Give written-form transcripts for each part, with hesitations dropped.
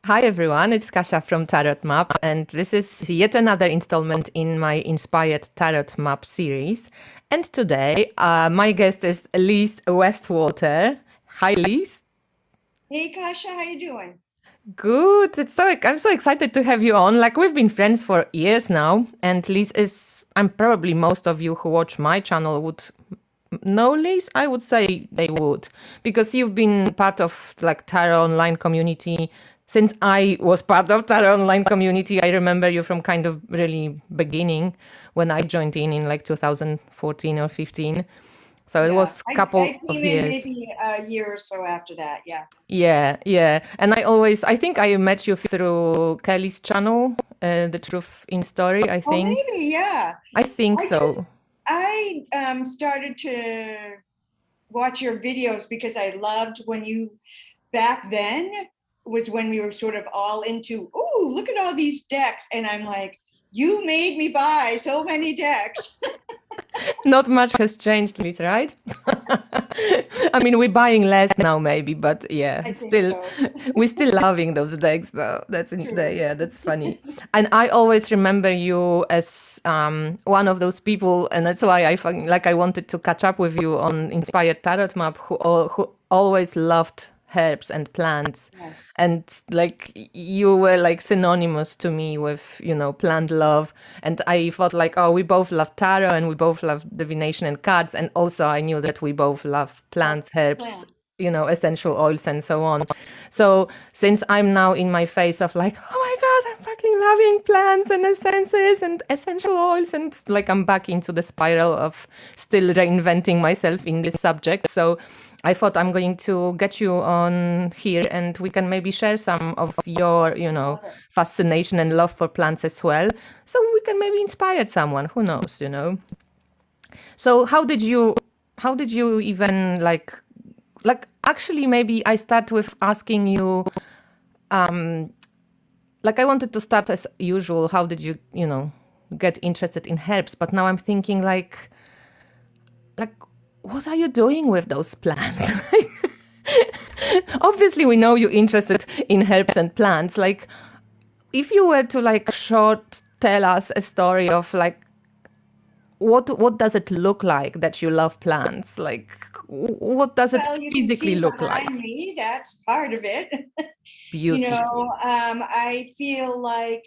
Hi everyone, it's Kasia from Tarot Map, and this is yet another installment in my Inspired Tarot Map series. And today, my guest is Liz Westwater. Hi, Liz. Hey Kasha, how you doing? Good. I'm so excited to have you on. Like we've been friends for years now, and Liz is. I'm probably most of you who watch my channel would know Liz. I would say they would because you've been part of like Tarot online community since I was part of Tarot online community. I remember you from kind of really beginning when I joined in like 2014 or 15. So it Yeah, was a I couple of came in years. maybe a year or so after that. Yeah. Yeah, yeah. And I think I met you through Kelly's channel, The Truth in Story, I Oh, think. maybe, yeah. I think I just so. I started to watch your videos because I loved when you back then was when we were sort of all into, oh, look at all these decks. And I'm like, you made me buy so many decks. Not much has changed, Liz, right? I mean, we're buying less now, maybe, but yeah, I think still, so. we're still loving those decks, though. True. Yeah, that's funny. And I always remember you as one of those people, and that's why I wanted to catch up with you on Inspired Tarot Map, who always loved herbs and plants, Yes. and like you were like synonymous to me with plant love. And I thought like, oh, we both love tarot and we both love divination and cards, and also I knew that we both love Love plants, herbs, plants. essential oils and so on. So since I'm now in my phase of like, oh my god, I'm fucking loving plants and essences and essential oils, and like I'm back into the spiral of still reinventing myself in this subject. So I thought I'm going to get you on here and we can maybe share some of your, Love it. fascination and love for plants as well. So we can maybe inspire someone, who knows. So how did you even like actually maybe I start with asking you, like I wanted to start as usual, how did you get interested in herbs, but now I'm thinking like what are you doing with those plants? Obviously we know you're interested in herbs and plants. Like if you were to like short tell us a story of like what does it look like that you love plants? Like what does it Well, you can physically see look like? behind me, that's part of it. Beautiful. I feel like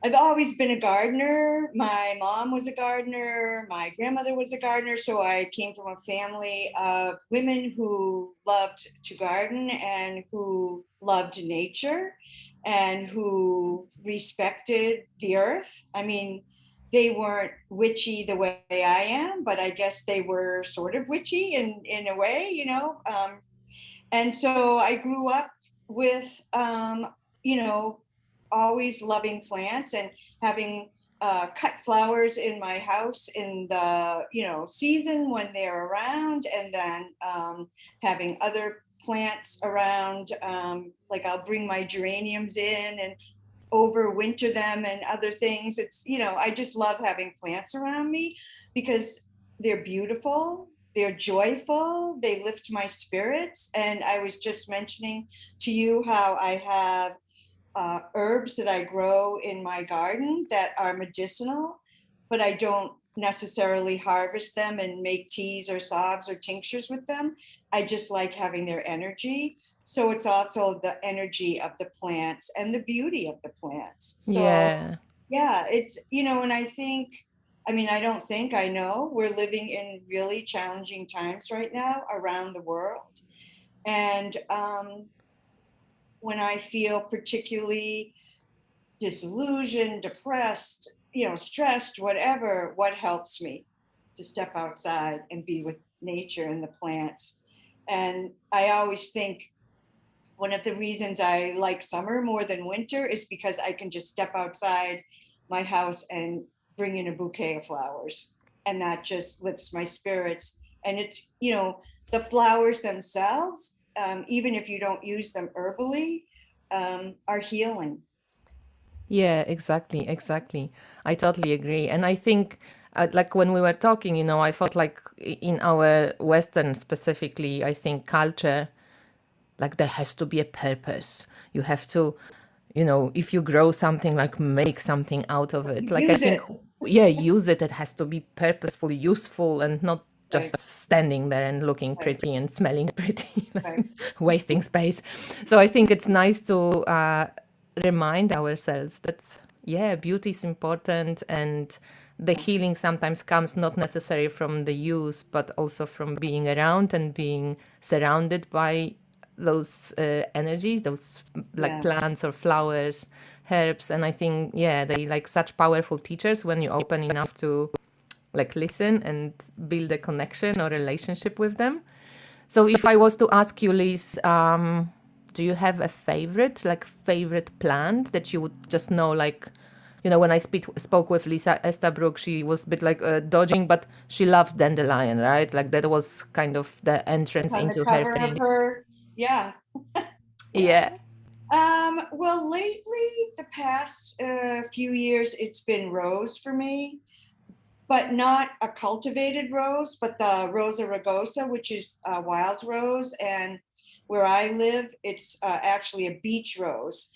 I've always been a gardener. My mom was a gardener. My grandmother was a gardener. So I came from a family of women who loved to garden and who loved nature and who respected the earth. I mean, they weren't witchy the way I am, but I guess they were sort of witchy in a way. And so I grew up with, you know, always loving plants and having cut flowers in my house in the season when they're around, and then having other plants around. Like I'll bring my geraniums in and overwinter them and other things. I just love having plants around me because they're beautiful, they're joyful, they lift my spirits. And I was just mentioning to you how I have herbs that I grow in my garden that are medicinal, but I don't necessarily harvest them and make teas or salves or tinctures with them. I just like having their energy. So it's also the energy of the plants and the beauty of the plants. So Yeah. yeah, and I mean, I don't think I know we're living in really challenging times right now around the world. And when I feel particularly disillusioned, depressed, stressed, whatever, what helps me to step outside and be with nature and the plants. And I always think one of the reasons I like summer more than winter is because I can just step outside my house and bring in a bouquet of flowers. And that just lifts my spirits. And the flowers themselves, even if you don't use them herbally, are healing. Yeah, exactly, exactly. I totally agree. And I think, like when we were talking, I thought like in our Western specifically, I think culture, like there has to be a purpose. You have to, you know, if you grow something, like make something out of it. Like I Use think, it. yeah, use it. It has to be purposeful, useful, and not just Right. standing there and looking Right. pretty and smelling pretty, Right. wasting space. So I think it's nice to remind ourselves that, yeah, beauty is important, and the healing sometimes comes not necessarily from the use, but also from being around and being surrounded by those energies, those like Yeah. plants or flowers, herbs. And I think, yeah, they like such powerful teachers when you open enough to like listen and build a connection or relationship with them. So if I was to ask you, Liz, do you have a favorite plant that you would just know, like, you know, when I spoke with Lisa Estabrook, she was a bit like dodging, but she loves dandelion, right? Like that was kind of the entrance On the into her cover of thing. her. Yeah. Yeah. Yeah. Well, lately, the past few years, it's been rose for me, but not a cultivated rose, but the Rosa rugosa, which is a wild rose. And where I live, it's actually a beach rose.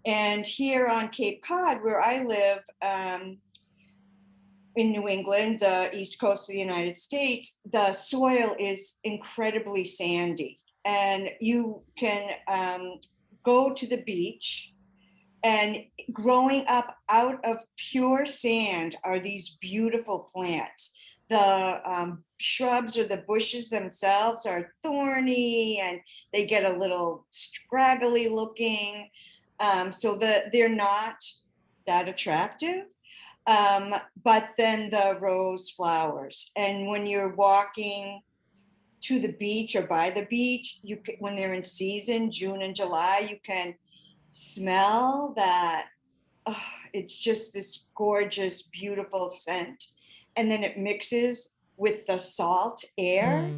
And here on Cape Cod, where I live, in New England, the east coast of the United States, the soil is incredibly sandy. And you can go to the beach, and growing up out of pure sand are these beautiful plants. The shrubs or the bushes themselves are thorny, and they get a little scraggly looking. So they're not that attractive. But then the rose flowers. And when you're walking to the beach or by the beach, when they're in season, June and July, you can smell that. Oh, it's just this gorgeous, beautiful scent. And then it mixes with the salt air.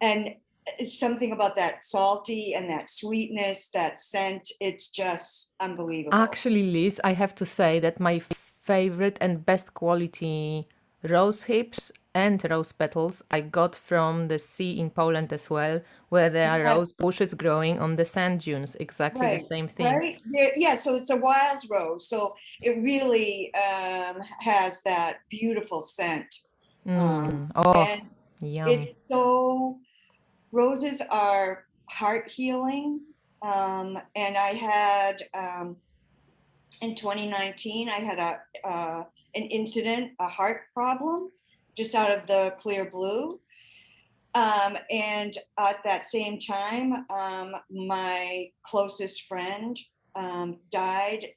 And it's something about that salty and that sweetness, that scent. It's just unbelievable. Actually, Liz, I have to say that my favorite and best quality rose hips and rose petals I got from the sea in Poland as well, where there are rose Yes, bushes growing on the sand dunes. Exactly the right, same thing. right. Yeah, so it's a wild rose. So it really has that beautiful scent. Oh, And yum. it's so, roses are heart healing. And I had, in 2019, I had an incident, a heart problem, just out of the clear blue. And at that same time, my closest friend died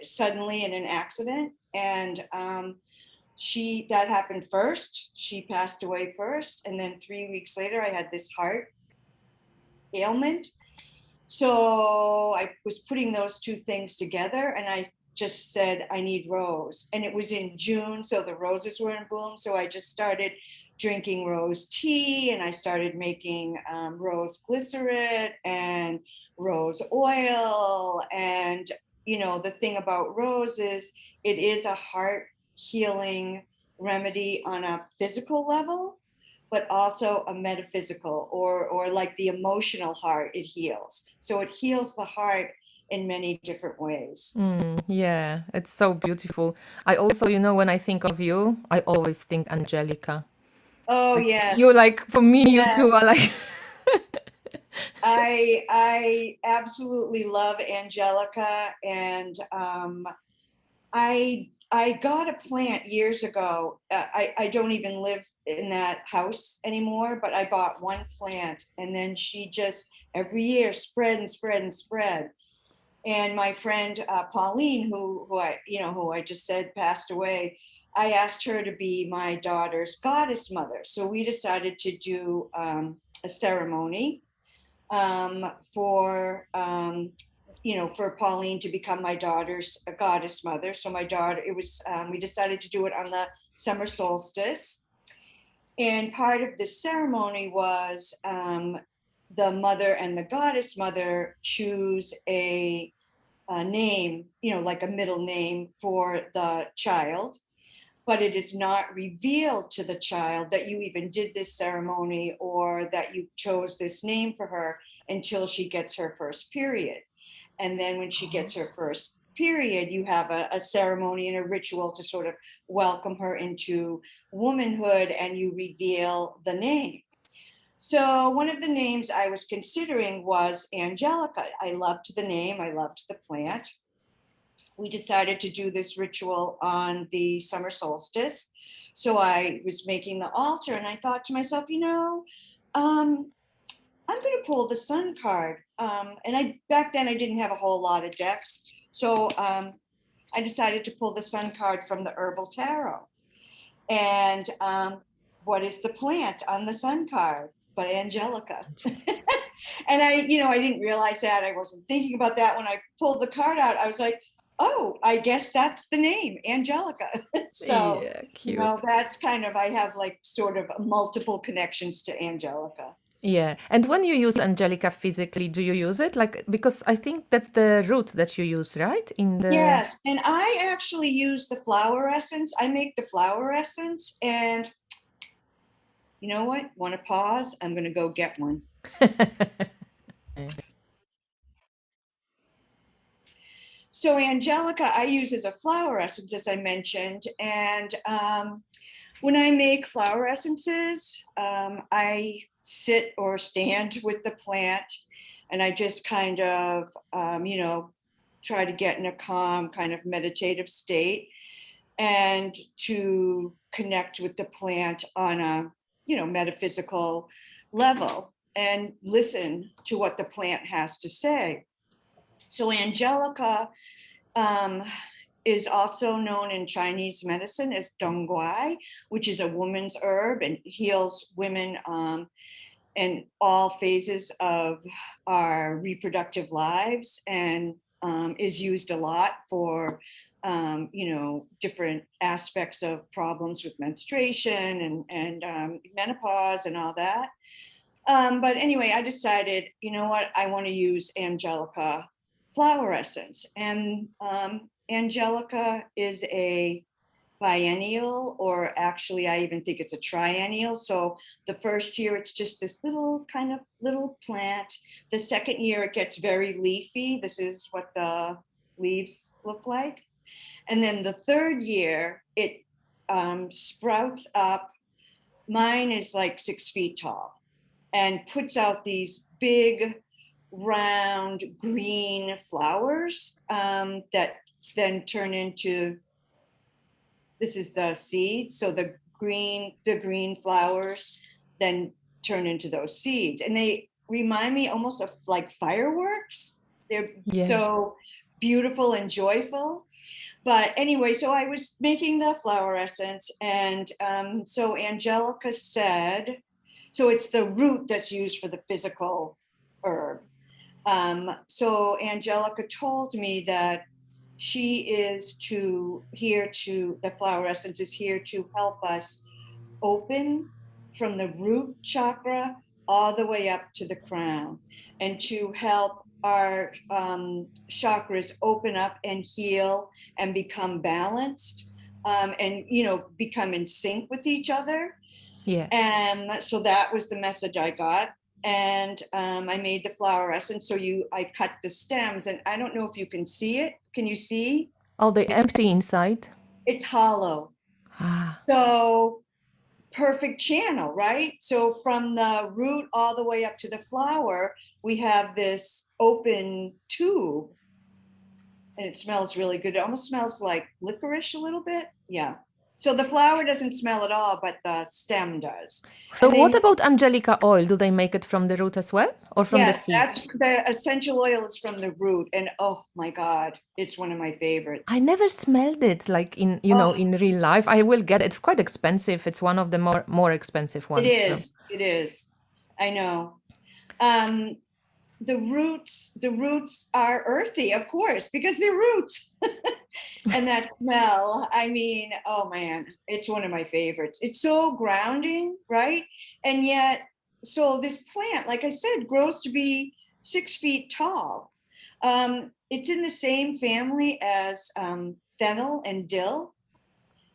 suddenly in an accident. And that happened first. She passed away first. And then 3 weeks later, I had this heart ailment. So I was putting those two things together, and I just said, I need rose. And it was in June, so the roses were in bloom. So I just started drinking rose tea, and I started making rose glycerin and rose oil. And, you know, the thing about rose is it is a heart healing remedy on a physical level, but also a metaphysical, or like the emotional heart, it heals. So it heals the heart in many different ways. Yeah, it's so beautiful. I also, you know, when I think of you, I always think Angelica. Oh, Like you, yes. like for me, you two Yes. are like I absolutely love Angelica. And I got a plant years ago. I don't even live in that house anymore, but I bought one plant, and then she just every year spread and spread and spread. And my friend Pauline, who I just said passed away, I asked her to be my daughter's goddess mother. So we decided to do a ceremony for for Pauline to become my daughter's goddess mother. So my daughter, it was we decided to do it on the summer solstice, and part of the ceremony was the mother and the goddess mother choose a name, like a middle name for the child, but it is not revealed to the child that you even did this ceremony or that you chose this name for her until she gets her first period. And then when she gets her first period, you have a ceremony and a ritual to sort of welcome her into womanhood, and you reveal the name. So one of the names I was considering was Angelica. I loved the name, I loved the plant. We decided to do this ritual on the summer solstice. So I was making the altar, and I thought to myself, I'm going to pull the sun card. And back then I didn't have a whole lot of decks. So I decided to pull the sun card from the herbal tarot. And what is the plant on the sun card? But Angelica. And I didn't realize that. I wasn't thinking about that. When I pulled the card out, I was like, oh, I guess that's the name, Angelica. So, Yeah, cute. that's kind of, I have like sort of multiple connections to Angelica. Yeah. And when you use Angelica physically, do you use it? Like, because I think that's the root that you use, right? Yes. And I actually use the flower essence. I make the flower essence, and you know what? Want to pause? I'm going to go get one. So Angelica, I use as a flower essence, as I mentioned. And when I make flower essences, I sit or stand with the plant, and I just kind of, try to get in a calm kind of meditative state, and to connect with the plant on a, metaphysical level, and listen to what the plant has to say. So Angelica is also known in Chinese medicine as dongguai, which is a woman's herb and heals women in all phases of our reproductive lives, and is used a lot for different aspects of problems with menstruation and menopause and all that. But anyway, I decided, I want to use Angelica flower essence. And Angelica is a biennial, or actually I even think it's a triennial. So the first year it's just this little plant. The second year it gets very leafy. This is what the leaves look like. And then the third year it sprouts up. Mine is like 6 feet tall, and puts out these big round green flowers that then turn into, this is the seed. So the green flowers then turn into those seeds, and they remind me almost of like fireworks. They're so beautiful and joyful. But anyway, so I was making the flower essence, and so Angelica said, so it's the root that's used for the physical herb. So Angelica told me that she is the flower essence is here to help us open from the root chakra all the way up to the crown, and to help our chakras open up and heal and become balanced, and become in sync with each other. Yeah. And so that was the message I got. And I made the flower essence. So I cut the stems, and I don't know if you can see it. Can you see? Oh, the empty inside. It's hollow. So perfect channel, right? So from the root all the way up to the flower, we have this open tube, and it smells really good. It almost smells like licorice a little bit. Yeah. So the flower doesn't smell at all, but the stem does. So what about Angelica oil? Do they make it from the root as well, or from the seed? Yes, the essential oil is from the root, and oh my God, it's one of my favorites. I never smelled it like in real life. I will get it. It's quite expensive. It's one of the more expensive ones. It is. I know. The roots are earthy, of course, because they're roots. And that smell, I mean, oh man, it's one of my favorites. It's so grounding, right? And yet, so this plant, like I said, grows to be 6 feet tall. It's in the same family as fennel and dill.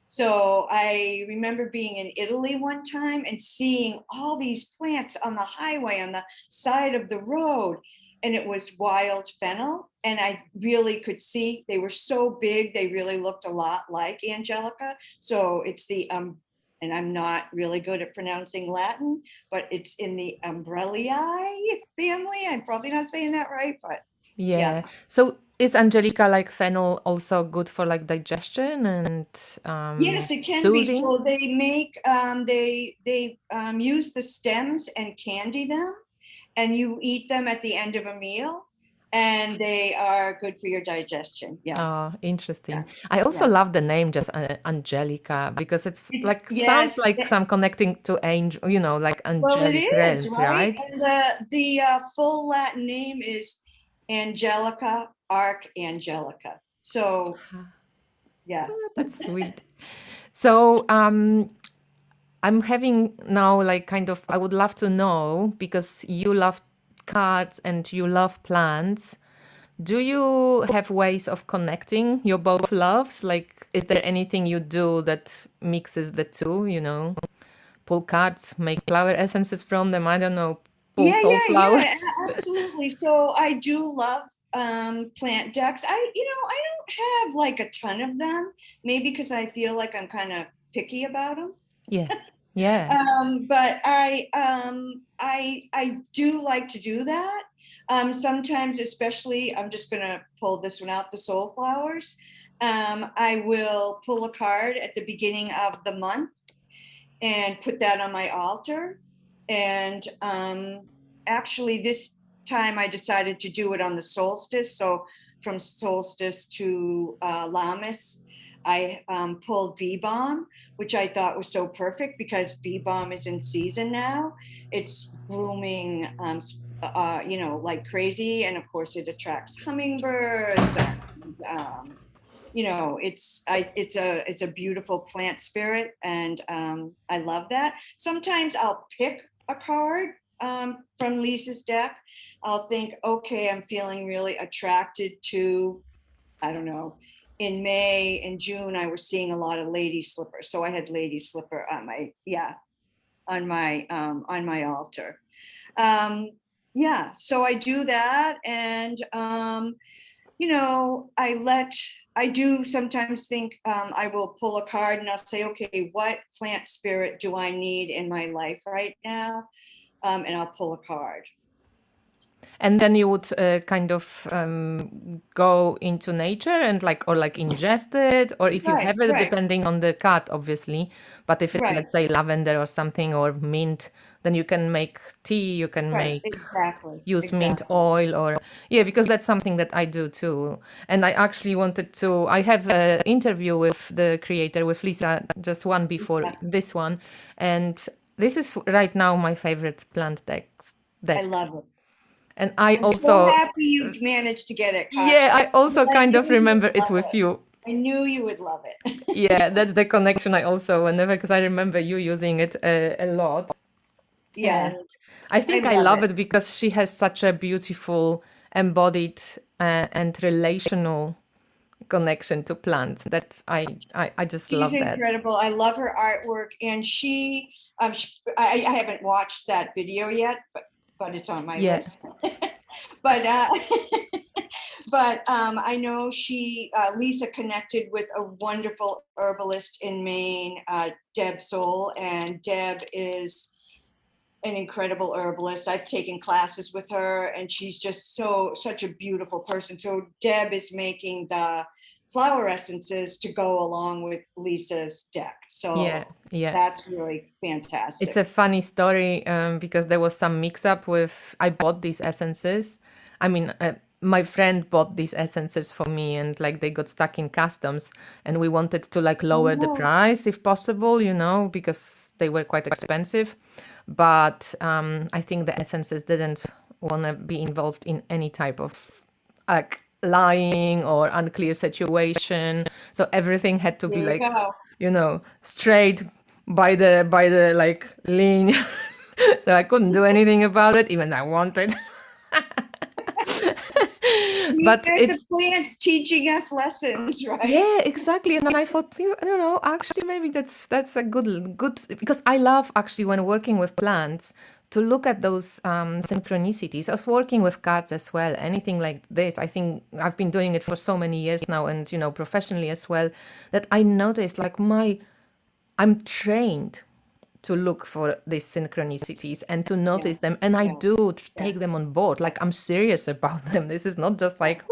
So I remember being in Italy one time and seeing all these plants on the highway on the side of the road. And it was wild fennel. And I really could see they were so big, they really looked a lot like Angelica. So it's the and I'm not really good at pronouncing Latin, but it's in the Umbrelliae family. I'm probably not saying that right, but yeah. Yeah. So is Angelica like fennel also good for like digestion and Yes, it can be. soothing? So they make they use the stems and candy them, and you eat them at the end of a meal, and they are good for your digestion. Yeah, Oh, yeah, interesting. I also yeah. love the name just Angelica because it's like sounds Yes. like some connecting to angel, like Well, it angelic is, realms, right? right? And the full Latin name is Angelica Archangelica. So yeah. Oh, that's sweet. So I'm having now like kind of I would love to know because you love cards and you love plants. Do you have ways of connecting your both loves? Like, is there anything you do that mixes the two, Pull cards, make flower essences from them, I don't know, pull soulflower. Absolutely. So I do love plant decks. I don't have like a ton of them, maybe because I feel like I'm kind of picky about them. Yeah. Yeah. But I do like to do that. Sometimes, especially, I'm just gonna pull this one out, the soul flowers. I will pull a card at the beginning of the month and put that on my altar. And actually, this time I decided to do it on the solstice. So from solstice to Lammas, I pulled bee balm, which I thought was so perfect because bee balm is in season now. It's blooming, like crazy, and of course it attracts hummingbirds. And, it's a beautiful plant spirit, and I love that. Sometimes I'll pick a card from Lisa's deck. I'll think, okay, I'm feeling really attracted to, I don't know, in May and June, I was seeing a lot of lady slippers. So I had lady slipper on my altar. So I do that. And, I do sometimes think I will pull a card and I'll say, okay, what plant spirit do I need in my life right now? And I'll pull a card. And then you would kind of go into nature and or ingest it, or if you have it, Right, depending on the card, obviously. But if it's, right, let's say, lavender or something or mint, then you can make tea, you can right. make Exactly, use mint exactly. oil or yeah, because that's something that I do too. And I actually I have an interview with the creator, with Lisa, just one before Yeah, this one, and this is right now my favorite plant I deck. love it. And I I'm so also, happy you managed to get it, Kyle. yeah, I also I kind knew of you would remember it love with it. you. I knew you would love it. Yeah, that's the connection I also whenever, because I remember you using it a lot. Yeah, And I I think I love love it. it because she has such a beautiful embodied and relational connection to plants that I just She's love that. incredible. I love her artwork, and I haven't watched that video yet, but it's on my Yeah. list. But I know Lisa connected with a wonderful herbalist in Maine, Deb Soul, and Deb is an incredible herbalist. I've taken classes with her, and she's just such a beautiful person. So Deb is making the flower essences to go along with Lisa's deck. Yeah, So yeah. that's really It's fantastic. a funny story because there was some mix up with. I bought these essences. I mean, my friend bought these essences for me, and like they got stuck in customs, and we wanted to like lower the Oh, price if possible, because they were quite expensive. But I think the essences didn't want to be involved in any type of like lying or unclear situation. So everything had to be there you like, go. straight by the like lean. So I couldn't do anything about it, even though I wanted. But There's the it's plants teaching us lessons, right? yeah, exactly. And then I thought, I don't know, actually maybe that's a good because I love actually when working with plants to look at those synchronicities. I was working with cats as well. Anything like this, I think I've been doing it for so many years now, and professionally as well. That I noticed, like I'm trained to look for these synchronicities and to notice them, Yes, and I yes, do take yes, them on board. yes, Like I'm serious about them. This is not just yes. like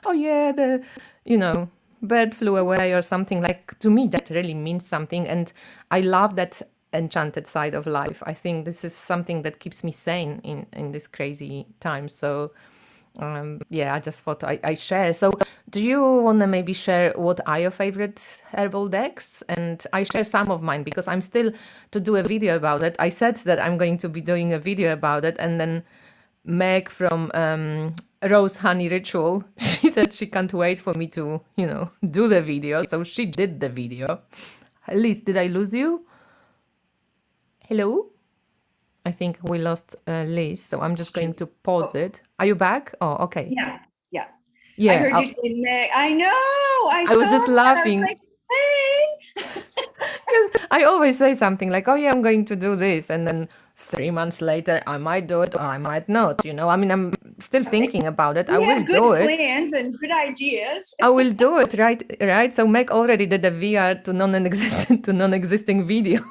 oh yeah, the you know bird flew away or something. Like to me that really means something, and I love that enchanted side of life. I think this is something that keeps me sane in this crazy time. So yeah, I just thought I share. So, do you want to maybe share what are your favorite herbal decks? And I share some of mine because I'm still to do a video about it. I said that I'm going to be doing a video about it, and then Meg from Rose Honey Ritual, she said she can't wait for me to, do the video. So she did the video. Liz, did I lose you? Hello? I think we lost Liz, so I'm just going Shoot. to pause Oh, it. Are you back? Oh, okay. yeah, yeah. I Yeah, heard you say Meg. I know. I I was saw just that. I was laughing like, hey. because I always say something like, "Oh yeah, I'm going to do this," and then 3 months later, I might do it or I might not. I mean, I'm still thinking about it. I We will have good do it. plans and good ideas. I will do it. Right, right. So Meg already did a VR to non-existent to non-existing video.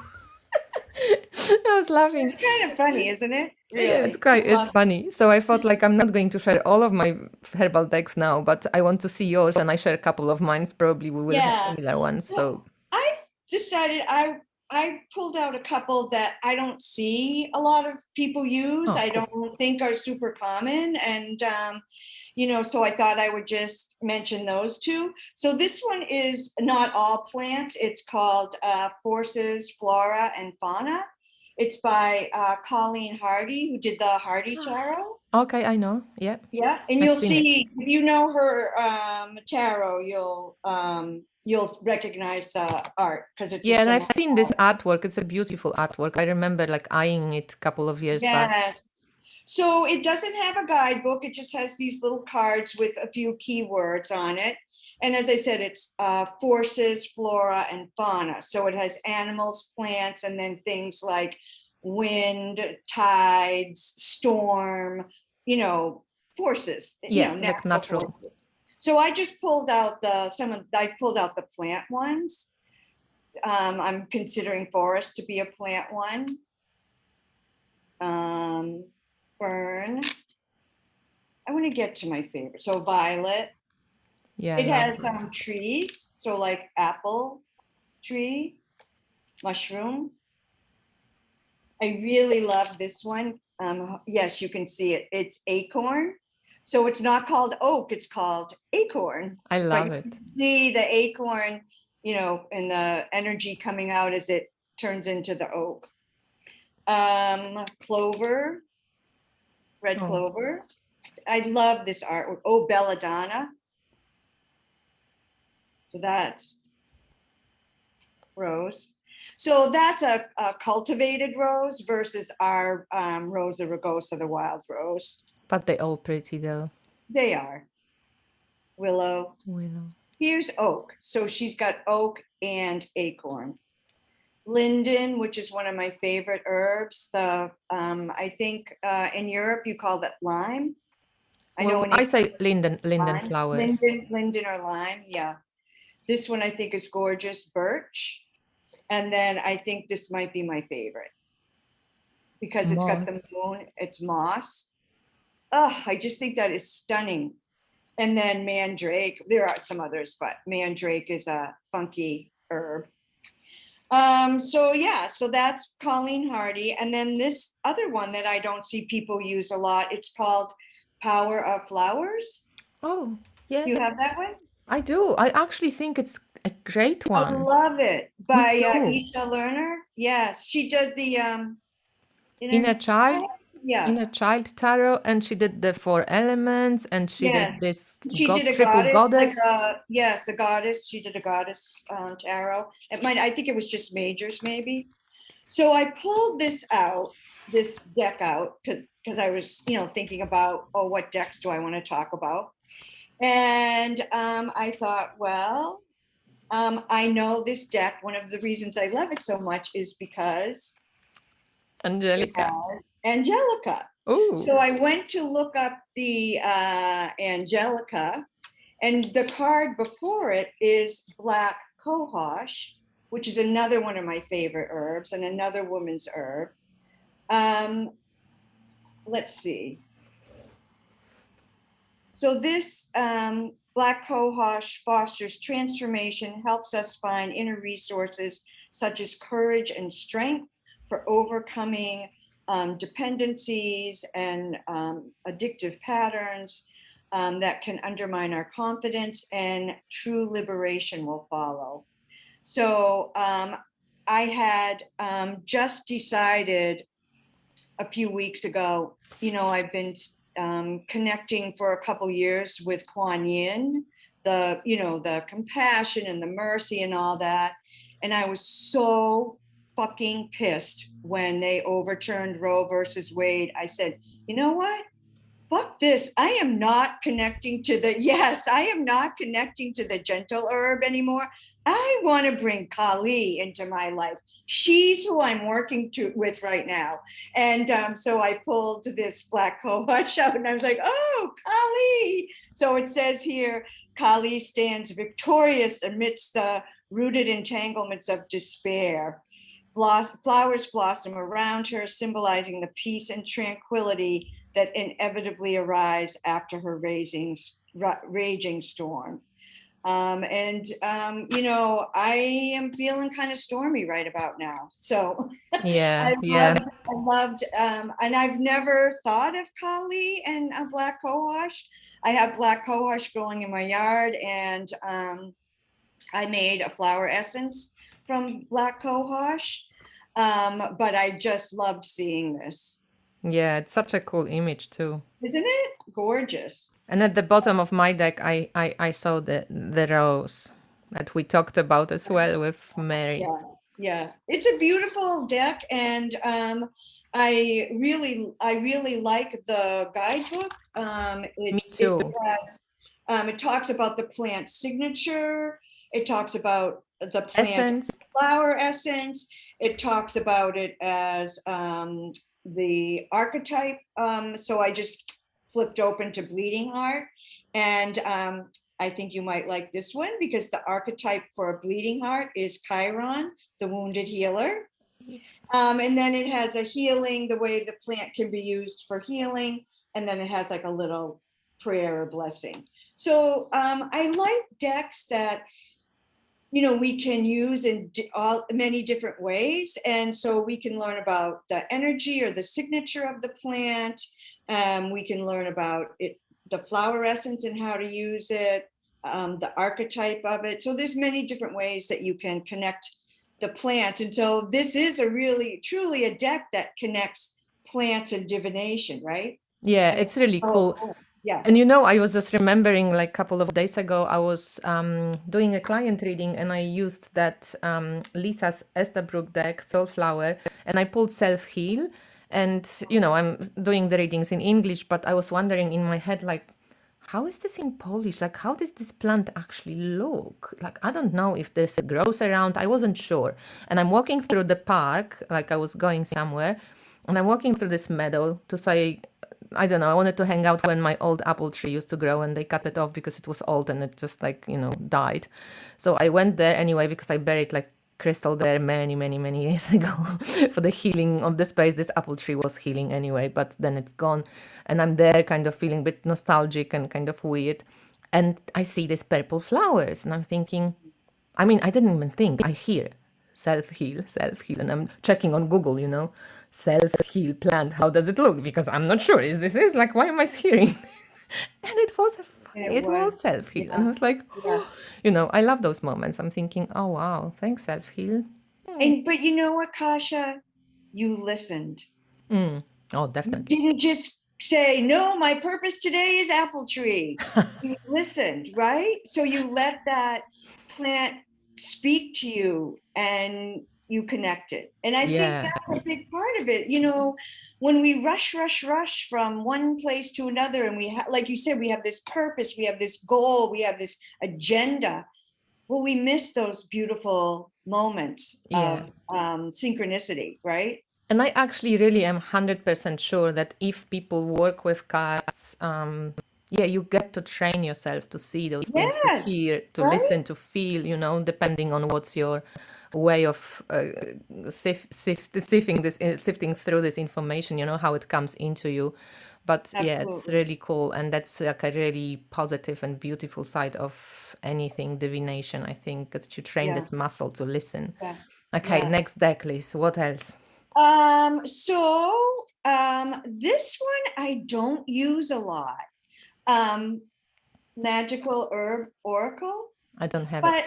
I was laughing. It's kind of funny, isn't it? Yeah, Really. it's funny. So I thought like I'm not going to share all of my herbal decks now, but I want to see yours, and I share a couple of mine. Probably we will have Yeah. similar ones. So So I decided I pulled out a couple that I don't see a lot of people use. oh, I cool. don't think are super common, and so I thought I would just mention those two. So this one is not all plants. It's called Forces, Flora, and Fauna. It's by Colleen Hardy, who did the Hardy Tarot. Okay, I know. Yeah, Yeah, and I've you'll seen it. see if you know her tarot, you'll recognize the art because it's a Yeah, and I've similar. seen this artwork. It's a beautiful artwork. I remember like eyeing it a couple of years back. Yes. So it doesn't have a guidebook. It just has these little cards with a few keywords on it. And as I said, it's forces, flora, and fauna. So it has animals, plants, and then things like wind, tides, storm, forces, Yeah, like natural natural. forces. So I just pulled out I pulled out the plant ones. I'm considering forest to be a plant one. Fern. I want to get to my favorite. So violet. Yeah, It love. has trees. So like apple tree, mushroom. I really love this one. Yes, you can see it. It's acorn. So it's not called oak, it's called acorn. I But love you it. can see the acorn, and the energy coming out as it turns into the oak. Clover, red Oh, clover. I love this artwork. Oh, belladonna. So that's rose. So that's a cultivated rose versus our Rosa rugosa, the wild rose. but they all pretty though. They are. Willow. Willow. Here's oak. So she's got oak and acorn. Linden, which is one of my favorite herbs. I think in Europe you call that lime. I know Well, in I England, say linden lime. flowers. Linden or lime. Yeah. This one I think is gorgeous, birch. And then I think this might be my favorite because it's got the Moss. moon. It's moss. Oh, I just think that is stunning. And then mandrake. There are some others, but mandrake is a funky herb. So that's Colleen Hardy. And then this other one that I don't see people use a lot, it's called Power of Flowers. Oh, yeah, You have that one? I do. I actually think it's a great I one. love it Me by too. Isha Lerner. Yes, she did the Inner child, yeah. inner child tarot, and she did the 4 elements, and she did Yes, this she did a triple goddess, like goddess. yes, the goddess. She did a goddess tarot. I think it was just majors, maybe. So I pulled this deck out, because I was, thinking about, oh, what decks do I want to talk about? And I thought, well, I know this deck. One of the reasons I love it so much is because it Angelica. has Angelica. Ooh. So I went to look up the Angelica, and the card before it is black cohosh, which is another one of my favorite herbs and another woman's herb. Let's see. So this black cohosh fosters transformation, helps us find inner resources such as courage and strength for overcoming dependencies and addictive patterns that can undermine our confidence, and true liberation will follow. So I had just decided a few weeks ago, I've been connecting for a couple years with Kuan Yin, the compassion and the mercy and all that. And I was so fucking pissed when they overturned Roe versus Wade. I said, you know what? Fuck this. I am not connecting to the gentle herb anymore. I want to bring Kali into my life. She's who I'm working with right now. And so I pulled this black cohosh out, and I was like, oh, Kali. So it says here, Kali stands victorious amidst the rooted entanglements of despair. Flowers blossom around her, symbolizing the peace and tranquility that inevitably arise after her raging storm. I am feeling kind of stormy right about now. So Yeah, I loved, and I've never thought of Kali and a black cohosh. I have black cohosh growing in my yard, and I made a flower essence from black cohosh, but I just loved seeing this. Yeah, it's such a cool image too. Isn't it gorgeous? And at the bottom of my deck, I saw the rose that we talked about as well with Mary. Yeah. It's a beautiful deck, and I really like the guidebook. Me too. It talks about the plant signature. It talks about the plant Essence. flower essence. It talks about it as the archetype. So I just flipped open to Bleeding Heart, and I think you might like this one, because the archetype for a Bleeding Heart is Chiron, the wounded healer. And then it has a healing, the way the plant can be used for healing. And then it has like a little prayer or blessing. So I like decks that, we can use in many different ways. And so we can learn about the energy or the signature of the plant. We can learn about it, the flower essence and how to use it, the archetype of it. So there's many different ways that you can connect the plants. And so this is truly a deck that connects plants and divination, right? Yeah, it's really cool. Yeah. And I was just remembering, like a couple of days ago, I was doing a client reading, and I used that Lisa's Estabrook deck, Soulflower, and I pulled Self-Heal. And, I'm doing the readings in English, but I was wondering in my head, like, how is this in Polish? Like, how does this plant actually look? Like, I don't know if there's a growth around. I wasn't sure. And I'm walking through the park, like I was going somewhere, and I'm walking through this meadow to say, I don't know, I wanted to hang out when my old apple tree used to grow, and they cut it off because it was old and it just died. So I went there anyway because I buried like crystal there many, many, many years ago for the healing of the space. This apple tree was healing anyway, but then it's gone. And I'm there kind of feeling a bit nostalgic and kind of weird. And I see these purple flowers, and I'm thinking, I didn't even think, I hear self-heal. And I'm checking on Google, self-heal plant, how does it look? Because I'm not sure, like, why am I hearing? And it was self-heal. Yeah. And I was like, I love those moments. I'm thinking, oh wow, thanks, self-heal. But you know what, Kasha? You listened. Oh, definitely. You didn't just say, no, my purpose today is apple tree. You listened, right? So you let that plant speak to you, and you connected. And I think Yeah. that's a big part of it. When we rush from one place to another, and like you said, we have this purpose, we have this goal, we have this agenda. Well, we miss those beautiful moments Yeah. of synchronicity, right? And I actually really am 100% sure that if people work with cards, yeah, you get to train yourself to see those things, to Yes, hear, to right? listen, to feel, depending on what's your way of sifting through this information, how it comes into you. But yeah, it's Absolutely. really cool. And that's like a really positive and beautiful side of anything divination, I think, that you train Yeah, this muscle to listen. yeah, Okay, yeah. next deck, Liz. What else? This one I don't use a lot. Magical Herb Oracle, I don't have it. but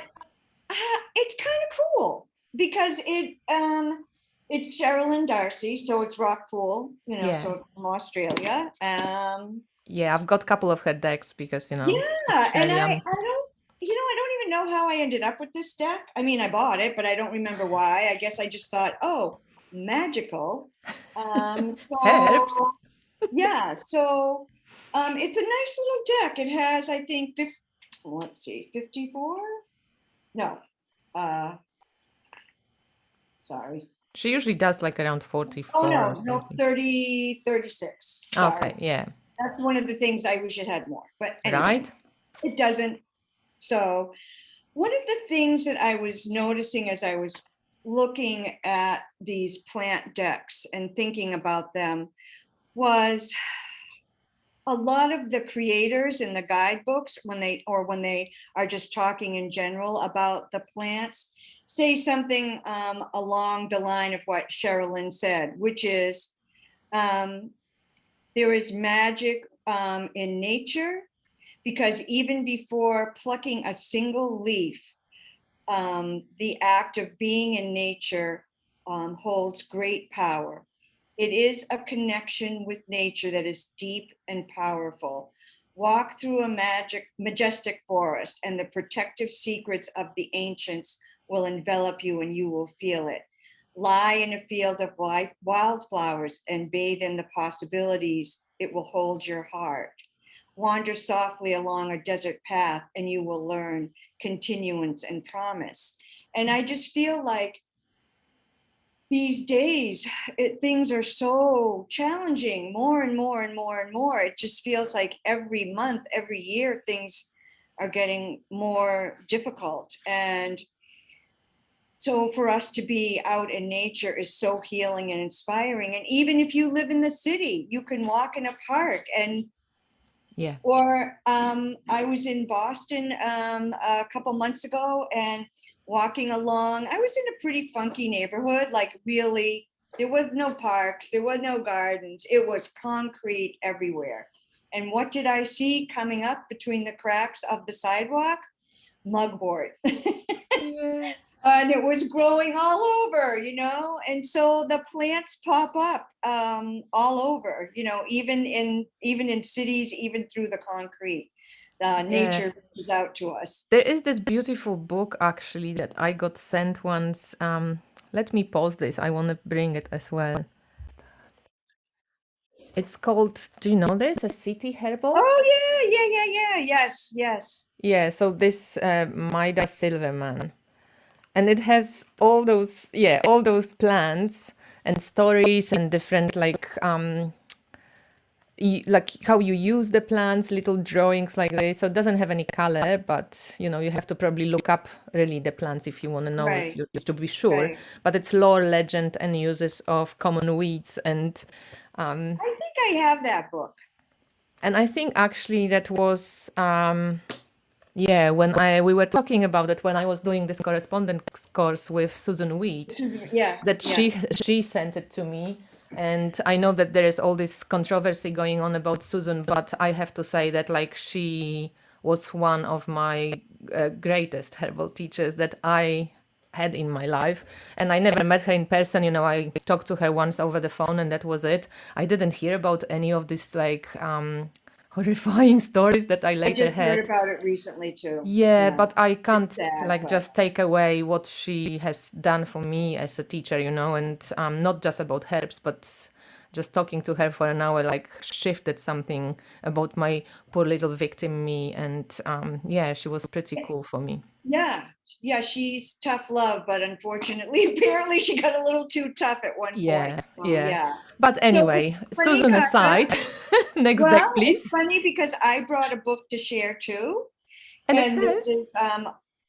it's kind of cool because it's Sherilyn Darcy, so it's Rockpool, Yeah. so from Australia. Yeah, I've got a couple of her decks because, it's Yeah, and Australian. I don't even know how I ended up with this deck. I mean, I bought it, but I don't remember why. I guess I just thought, oh, magical. So Herbs. yeah, it's a nice little deck. It has, I think, let's see, 54? No, sorry. She usually does like around Oh 44 or no, something. 30, 36. Sorry. Okay, yeah. That's one of the things I wish it had more. But anyway, Right? it doesn't. So one of the things that I was noticing as I was looking at these plant decks and thinking about them was a lot of the creators in the guidebooks, when they are just talking in general about the plants, say something along the line of what Sherilyn said, which is there is magic in nature, because even before plucking a single leaf, the act of being in nature holds great power. It is a connection with nature that is deep and powerful. Walk through a majestic forest, and the protective secrets of the ancients will envelop you, and you will feel it. Lie in a field of wildflowers and bathe in the possibilities. It will hold your heart. Wander softly along a desert path, and you will learn continuance and promise. And I just feel like these days things are so challenging, more and more and more and more. It just feels like every month, every year, things are getting more difficult. And so for us to be out in nature is so healing and inspiring. And even if you live in the city, you can walk in a park. And Yeah. or I was in Boston a couple months ago, and walking along, I was in a pretty funky neighborhood, like really, there was no parks, there was no gardens, it was concrete everywhere. And what did I see coming up between the cracks of the sidewalk? Mugwort. Yeah. And it was growing all over, and so the plants pop up all over, even in cities, even through the concrete. Nature reaches out to us. There is this beautiful book actually that I got sent once. Let me pause this. I want to bring it as well. It's called, do you know this? A City Herbal? Oh yeah, yes. Yeah, so this Maida Silverman. And it has all those plants and stories and different like how you use the plants, little drawings like this. So it doesn't have any color, but you have to probably look up really the plants if you want to know, if Right, you to be sure. right. But it's lore, legend, and uses of common weeds. I think I have that book. And I think actually that was yeah, when we were talking about it when I was doing this correspondence course with Susan Wheat, Yeah, that she sent it to me. And I know that there is all this controversy going on about Susan, but I have to say that like she was one of my greatest herbal teachers that I had in my life. And I never met her in person. I talked to her once over the phone, and that was it. I didn't hear about any of this like horrifying stories that I I later just heard had. about it recently too. Yeah, Yeah, but I can't it's sad, like but just take away what she has done for me as a teacher, and not just about herbs, but just talking to her for an hour like shifted something about my poor little victim me, and yeah, she was pretty cool for me. yeah, yeah, she's tough love, but unfortunately, apparently she got a little too tough at one point. Yeah, So yeah. yeah. But So anyway, funny, Susan Kaka. aside, next deck, Well, it's please. funny because I brought a book to share too. And it's And this hers. is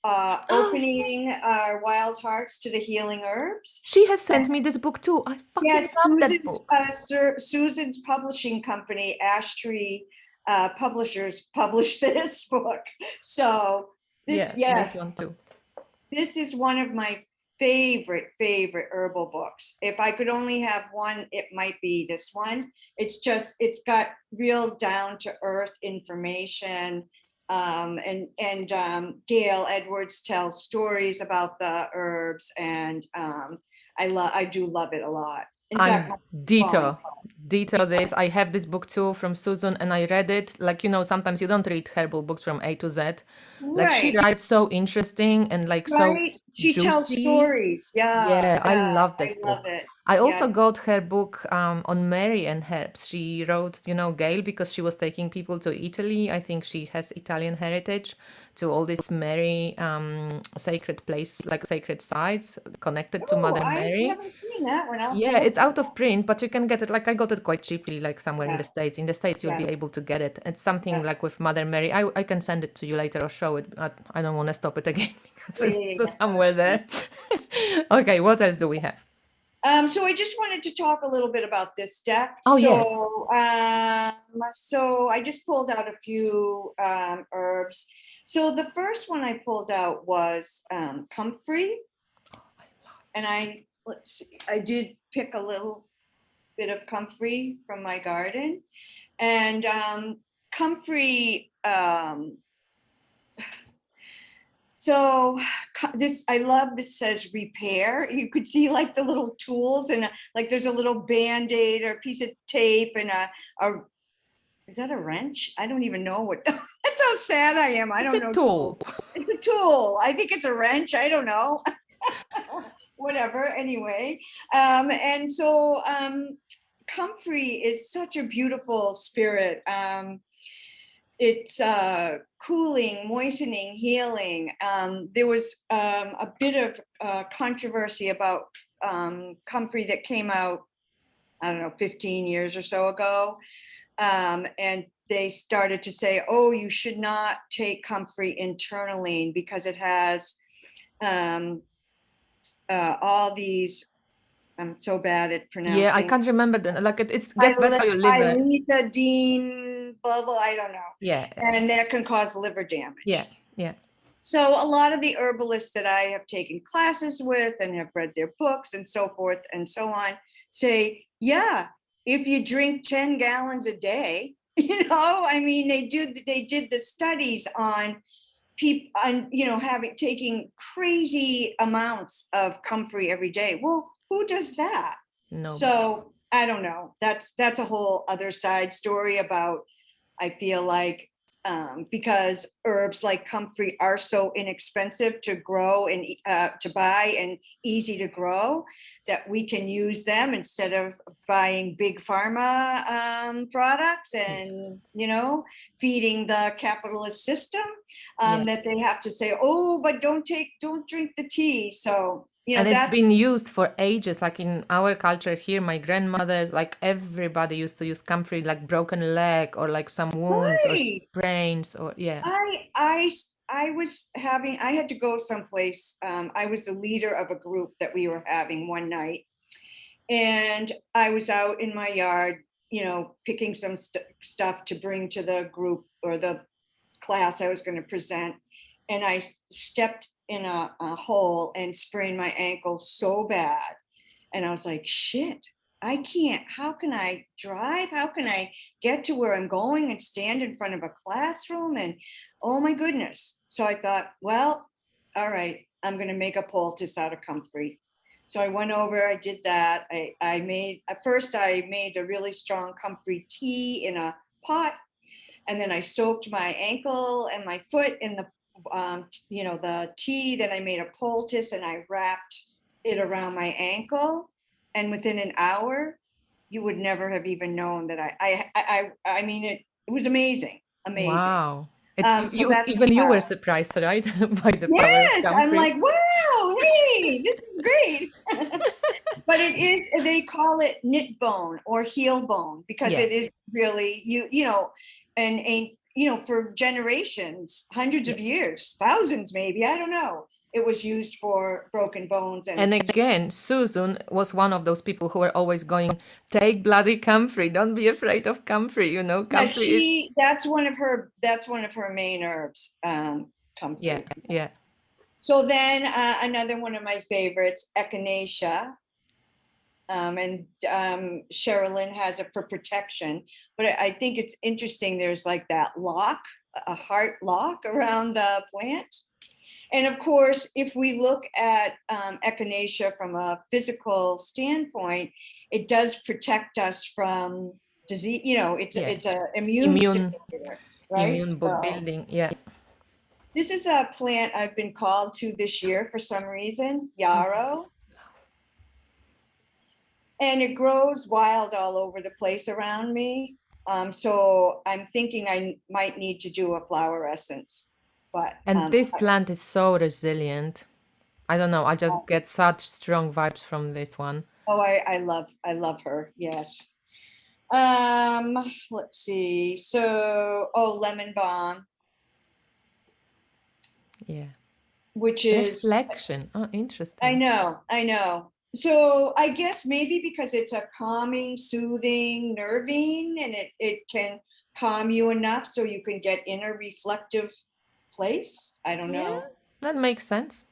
Oh, yeah. opening our wild hearts to the healing herbs. She has sent me this book too. I fucking Yes, love that book. Susan's publishing company, Ash Tree Publishers, published this book. So this, Yeah, this yes, one too. this is one of my favorite herbal books. If I could only have one, it might be this one. It's got real down to earth information. And Gail Edwards tells stories about the herbs, and I do love it a lot. In fact, I'm my kids falling. Ditto this. I have this book too from Susan and I read it. Like, sometimes you don't read herbal books from A to Z. Like she Right, writes so interesting and like so right. She tells juicy. stories. Yeah, Yeah, I yeah. love I this love book. it. I Yeah. also got her book on Mary and herbs. She wrote, Gail, because she was taking people to Italy. I think she has Italian heritage, to all these Mary sacred place, like sacred sites connected to Oh, Mother I Mary. haven't seen that one. I'll have to Yeah, look it's for out of print, but you can get it. Like I got it quite cheaply, like somewhere in that. the States. In the States, you'll Yeah, be able to get it. It's something yeah, like with Mother Mary. I can send it to you later or show it. I don't want to stop it again because yeah, it's yeah, somewhere yeah. there. Okay, what else do we have? So I just wanted to talk a little bit about this deck. Oh, yes. So I just pulled out a few herbs. So the first one I pulled out was comfrey, and let's see, I did pick a little bit of comfrey from my garden, and comfrey. So I love this says repair. You could see like the little tools and like there's a little Band-Aid or a piece of tape and a is that a wrench? I don't even know what, that's how sad I am. I It's don't a know. tool. It's a tool. I think it's a wrench. I don't know. Whatever. Anyway. And so comfrey is such a beautiful spirit. It's cooling, moistening, healing. There was a bit of controversy about comfrey that came out, I don't know, 15 years or so ago. And they started to say, oh, you should not take comfrey internally because it has all these, I'm so bad at Yeah, I pronouncing. can't remember the like it's gets bad for your liver. Ilethidine, blah, blah, I don't know. Yeah, And that can cause liver damage. yeah, yeah. So a lot of the herbalists that I have taken classes with and have read their books and so forth and so on say, yeah, if you drink 10 gallons a day, I mean, they did the studies on people on, taking crazy amounts of comfrey every day. Well, who does that? No. So I don't know. That's a whole other side story about, I feel like because herbs like comfrey are so inexpensive to grow and to buy and easy to grow that we can use them instead of buying big pharma products and, feeding the capitalist system Yeah. that they have to say, oh, but don't drink the tea. So, And it's that's been used for ages. Like in our culture here, my grandmother's, like everybody used to use comfrey, like broken leg or like some wounds or right. sprains or yeah. I had to go someplace. I was the leader of a group that we were having one night, and I was out in my yard, picking some stuff to bring to the group or the class I was going to present, and I stepped in a hole and sprained my ankle so bad, and I was like, shit. I can't. How can I drive? How can I get to where I'm going and stand in front of a classroom? And oh my goodness. So I thought, well, all right, I'm going to make a poultice out of comfrey. So I went over, I did that. I made a really strong comfrey tea in a pot. and then I soaked my ankle and my foot in the the tea. Then I made a poultice and I wrapped it around my ankle, and within an hour, you would never have even known that I mean, it was amazing, amazing. Wow. It's you, So you that's even you were surprised, right? By the power of yes, I'm comfrey. like, wow, hey, this is great. But it is, they call it knit bone or heel bone because Yeah. it is really, and for generations, hundreds Yeah. of years, thousands maybe, I don't know. It was used for broken bones And again, Susan was one of those people who were always going, take bloody comfrey. Don't be afraid of comfrey. You know, yeah, comfrey is, that's one of her main herbs, yeah, comfrey. yeah. So then another one of my favorites, echinacea. And Sherilyn has it for protection. But I think it's interesting. There's like that lock, a heart lock around the plant. And of course, if we look at echinacea from a physical standpoint, it does protect us from disease. Yeah. It's an immune Immune, stimulator, right? immune So building. Yeah. this is a plant I've been called to this year for some reason, yarrow. And it grows wild all over the place around me. So I'm thinking I might need to do a flower essence, but And this plant is so resilient. I don't know. I just get such strong vibes from this one. oh, I love her. Yes. Let's see. So, lemon balm, Yeah. which is, Reflection. Oh, I interesting. know. So I guess maybe because it's a calming, soothing, nerving, and it can calm you enough so you can get in a reflective place. I don't Yeah, know. that makes sense.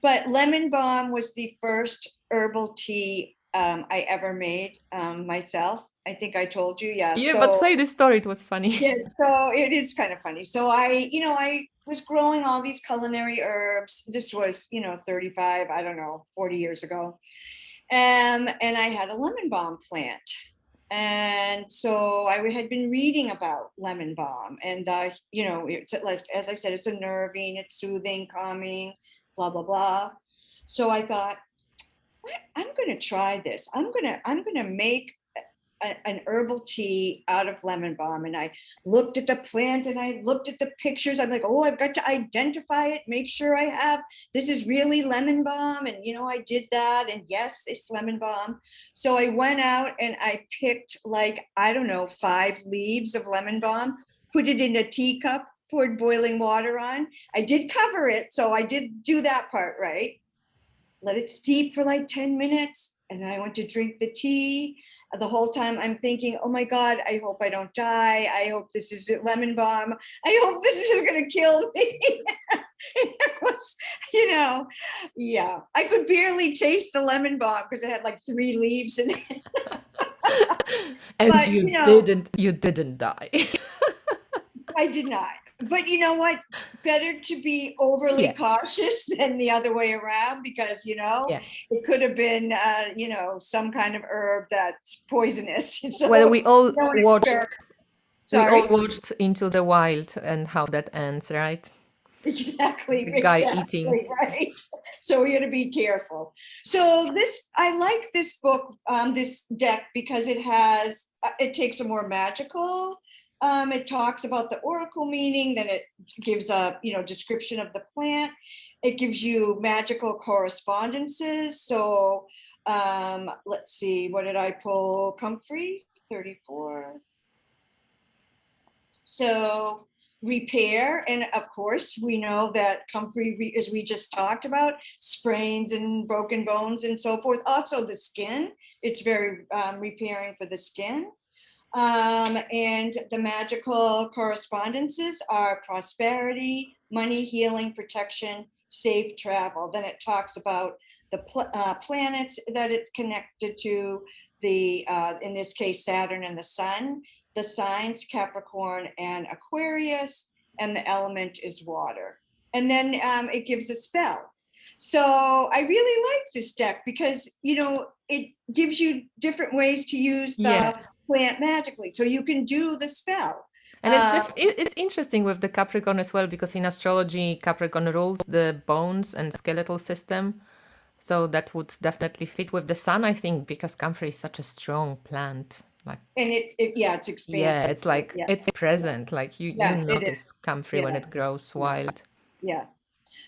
But lemon balm was the first herbal tea I ever made myself. I think I told you, yeah. Yeah, but So say the story. It was funny. yes, so it is kind of funny. So I was growing all these culinary herbs. This was, 35, I don't know, 40 years ago. And I had a lemon balm plant. And so I had been reading about lemon balm, and it's like, as I said, it's unnerving, it's soothing, calming, blah blah blah. So I thought, I'm going to try this. I'm going to make an herbal tea out of lemon balm. And I looked at the plant and I looked at the pictures. I'm like, oh, I've got to identify it, make sure this is really lemon balm. And, I did that. And yes, it's lemon balm. So I went out and I picked, like, I don't know, 5 leaves of lemon balm, put it in a teacup, poured boiling water on. I did cover it. So I did do that part right. Let it steep for like 10 minutes. And then I went to drink the tea. The whole time I'm thinking, oh my God, I hope I don't die. I hope this is lemon balm. I hope this isn't going to kill me. It was, yeah. I could barely taste the lemon balm because it had like 3 leaves in it. And But, you didn't die. I did not. But you know what? Better to be overly Yeah. cautious than the other way around, because Yeah. it could have been some kind of herb that's poisonous. So Well, we all don't watched experiment. Sorry. Into the Wild and how that ends, right? Exactly, The guy eating. exactly, right. So we got to be careful. So I like this book, this deck, because it takes a more magical. It talks about the oracle meaning, then it gives a description of the plant. It gives you magical correspondences. So let's see, what did I pull? Comfrey 34. So repair, and of course we know that comfrey, as we just talked about, sprains and broken bones and so forth. Also the skin, it's very repairing for the skin. And the magical correspondences are prosperity, money, healing, protection, safe travel. Then it talks about the planets that it's connected to, in this case, Saturn and the sun, the signs, Capricorn and Aquarius, and the element is water. And then it gives a spell. So I really like this deck because, it gives you different ways to use the plant magically. So you can do the spell. And it's interesting with the Capricorn as well, because in astrology, Capricorn rules the bones and skeletal system. So that would definitely fit with the sun, I think, because comfrey is such a strong plant. Like, and yeah, it's yeah, expansive. it's like Yeah, it's present. Like you yeah, it notice is. comfrey when Yeah, it grows yeah, wild. yeah.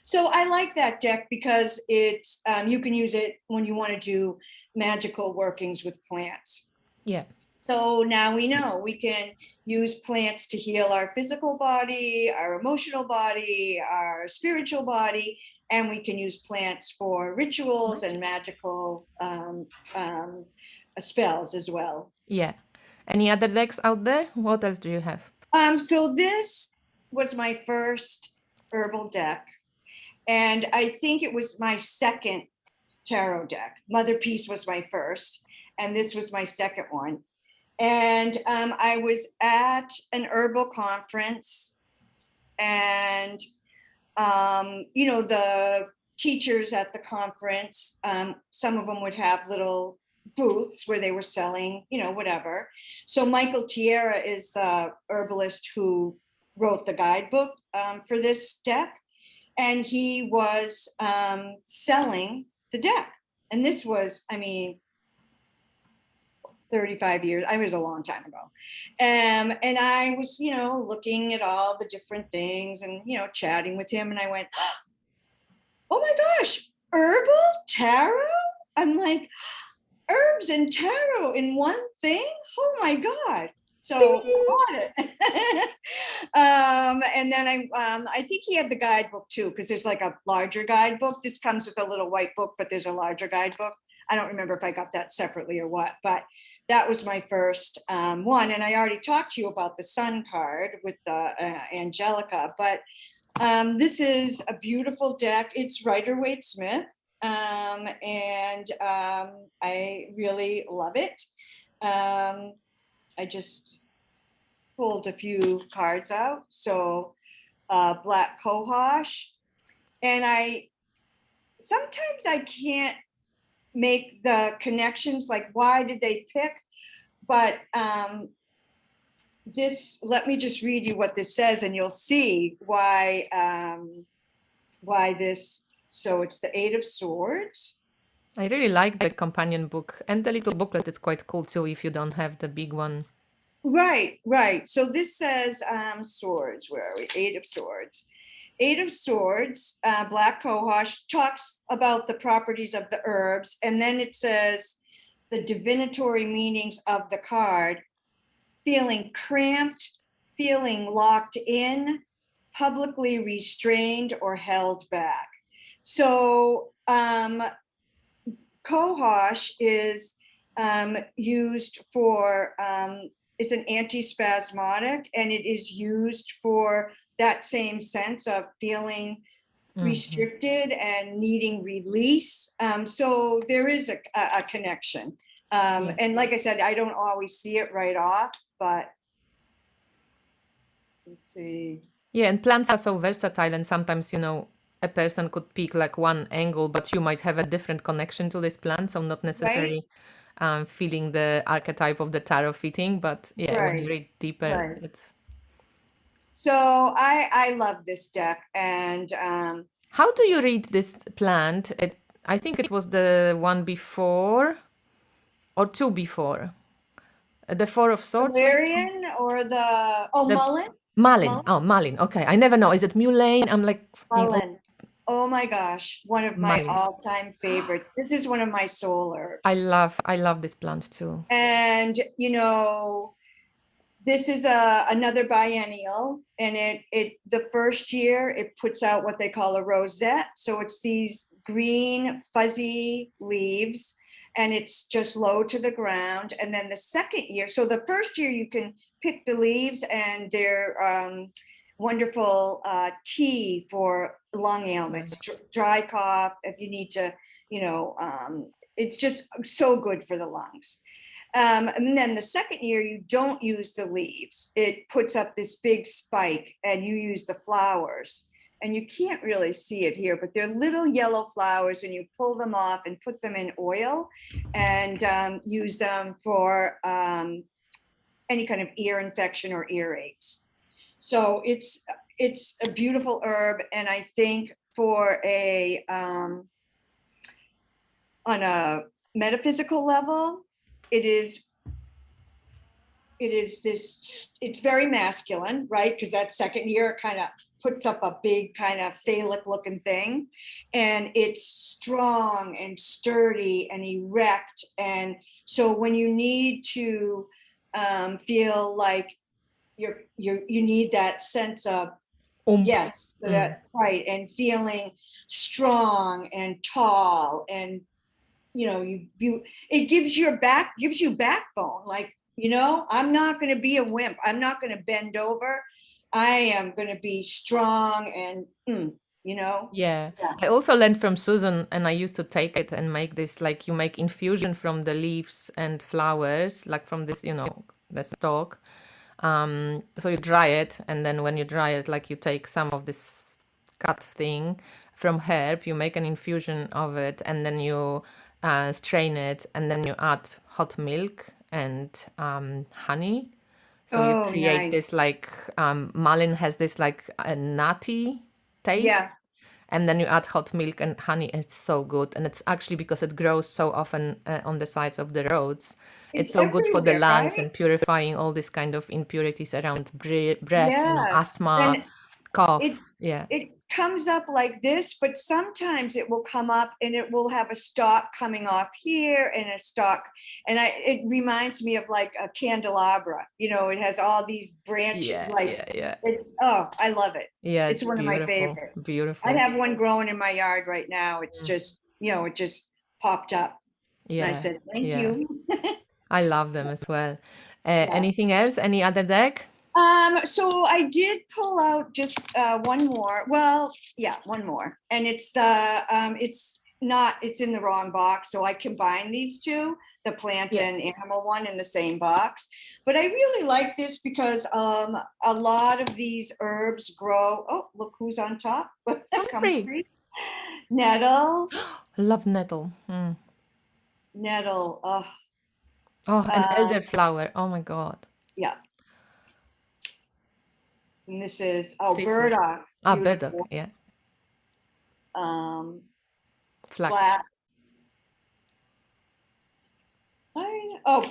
So I like that deck because it's you can use it when you want to do magical workings with plants. Yeah. So now we know we can use plants to heal our physical body, our emotional body, our spiritual body, and we can use plants for rituals and magical spells as well. Yeah. Any other decks out there? What else do you have? So this was my first herbal deck, and I think it was my second tarot deck. Mother Peace was my first, and this was my second one. And I was at an herbal conference, and the teachers at the conference, some of them would have little booths where they were selling, whatever. So Michael Tierra is the herbalist who wrote the guidebook for this deck, and he was selling the deck. And this was, 35 years. I was a long time ago. And I was, looking at all the different things and, chatting with him. And I went, oh my gosh, herbal tarot? I'm like, herbs and tarot in one thing? Oh my God. So I bought it. And then I think he had the guidebook too, because there's like a larger guidebook. This comes with a little white book, but there's a larger guidebook. I don't remember if I got that separately or what, but that was my first one. And I already talked to you about the sun card with Angelica, but this is a beautiful deck. It's Rider-Waite-Smith, and I really love it. I just pulled a few cards out. So black cohosh, and sometimes I can't make the connections, like why did they pick, but let me just read you what this says, and you'll see why this. So it's the Eight of Swords. I really like the companion book, and the little booklet is quite cool too if you don't have the big one. Right. So this says swords. Where are we? Eight of Swords. Eight of Swords, black cohosh, talks about the properties of the herbs, and then it says the divinatory meanings of the card: feeling cramped, feeling locked in, publicly restrained or held back. So cohosh is used for, it's an antispasmodic, and it is used for that same sense of feeling restricted and needing release. So there is a connection. And like I said, I don't always see it right off, but let's see. Yeah, and plants are so versatile, and sometimes, a person could pick like one angle, but you might have a different connection to this plant, so not necessarily feeling the archetype of the tarot fitting, but when you read deeper, it's... So I love this deck. And how do you read this plant? I think it was the one before or two before. The Four of Swords? Valerian or the Mullen? Malin. Oh, malin. Okay. I never know. Is it mulane? I'm like... Mullen. Oh my gosh. One of my all-time favorites. This is one of my soul herbs. I love this plant too. And, this is another biennial, and the first year it puts out what they call a rosette. So it's these green fuzzy leaves, and it's just low to the ground. And then the second year, so the first year you can pick the leaves, and they're wonderful tea for lung ailments, dry cough, if you need to, it's just so good for the lungs. And then the second year, you don't use the leaves. It puts up this big spike, and you use the flowers. And you can't really see it here, but they're little yellow flowers, and you pull them off and put them in oil and use them for any kind of ear infection or earaches. So it's a beautiful herb, and I think for on a metaphysical level, it is this, it's very masculine, right? Because that second year kind of puts up a big kind of phallic looking thing, and it's strong and sturdy and erect. And so when you need to feel like you need that sense of yes, that, right, and feeling strong and tall, and it gives you backbone, like, I'm not going to be a wimp. I'm not going to bend over. I am going to be strong and, Yeah. I also learned from Susan, and I used to take it and make this, like you make infusion from the leaves and flowers, like from this, the stalk. So you dry it, and then when you dry it, like you take some of this cut thing from herb, you make an infusion of it, and then you strain it, and then you add hot milk and honey. So you create nice. this, like malin has this like a nutty taste. Yeah. And then you add hot milk and honey. It's so good. And it's actually because it grows so often on the sides of the roads. It's so good for the everywhere, lungs, right? and purifying all these kind of impurities around breath, Yes. asthma, And cough. it comes up like this, but sometimes it will come up and it will have a stalk coming off here and a stalk. And it reminds me of like a candelabra, it has all these branches. It's, I love it. Yeah, it's one beautiful, of my favorites. Beautiful. I have one growing in my yard right now. It's just, it just popped up. Yeah. And I said, thank you. I love them as well. Anything else? Any other deck? So I did pull out just one more. Well, yeah, one more. And it's it's in the wrong box. So I combine these two, the plant and animal one, in the same box. But I really like this because a lot of these herbs grow. Oh, look who's on top. Comfrey. Nettle. Love nettle. Nettle. Oh, and elderflower. Oh my God. Yeah. And this is burdock. Burdock, yeah. Flax.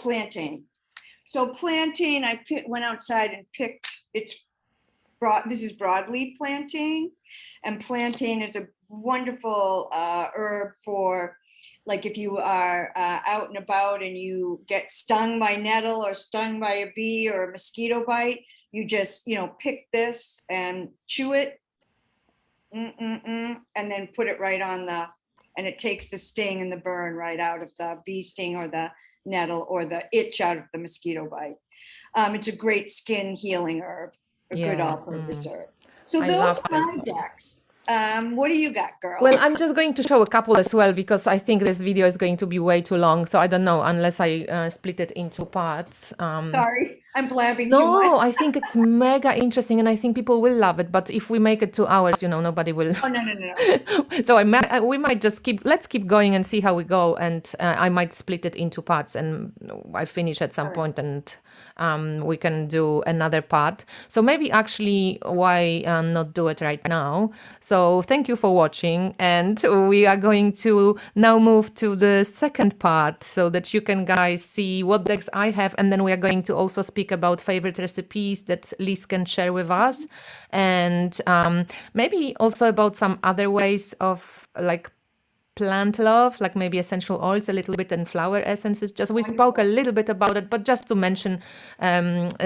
Plantain. So plantain, I went outside and picked. This is broadleaf plantain, and plantain is a wonderful herb for, like, if you are out and about and you get stung by nettle or stung by a bee or a mosquito bite. You just, pick this and chew it, and then put it right on and it takes the sting and the burn right out of the bee sting or the nettle or the itch out of the mosquito bite. It's a great skin healing herb, a good all-purpose herb. So those are my decks. What do you got, girl? Well, I'm just going to show a couple as well, because I think this video is going to be way too long. So I don't know, unless I split it into parts. Sorry, I'm blabbing too much. No, I think it's mega interesting, and I think people will love it. But if we make it 2 hours, nobody will. Oh, no. So we might just let's keep going and see how we go. And I might split it into parts, and I finish at some point, and we can do another part. So maybe actually, why not do it right now? So thank you for watching, and we are going to now move to the second part, so that you can guys see what decks I have, and then we are going to also speak about favorite recipes that Liz can share with us, and maybe also about some other ways of like plant love, like maybe essential oils a little bit and flower essences. Just we spoke a little bit about it, but just to mention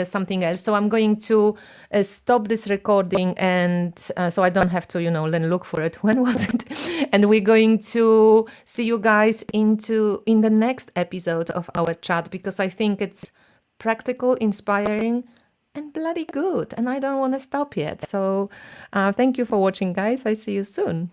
something else. So I'm going to stop this recording, and so I don't have to then look for it. When was it? And we're going to see you guys in the next episode of our chat, because I think it's practical, inspiring, and bloody good, and I don't want to stop yet. So thank you for watching, guys. I see you soon.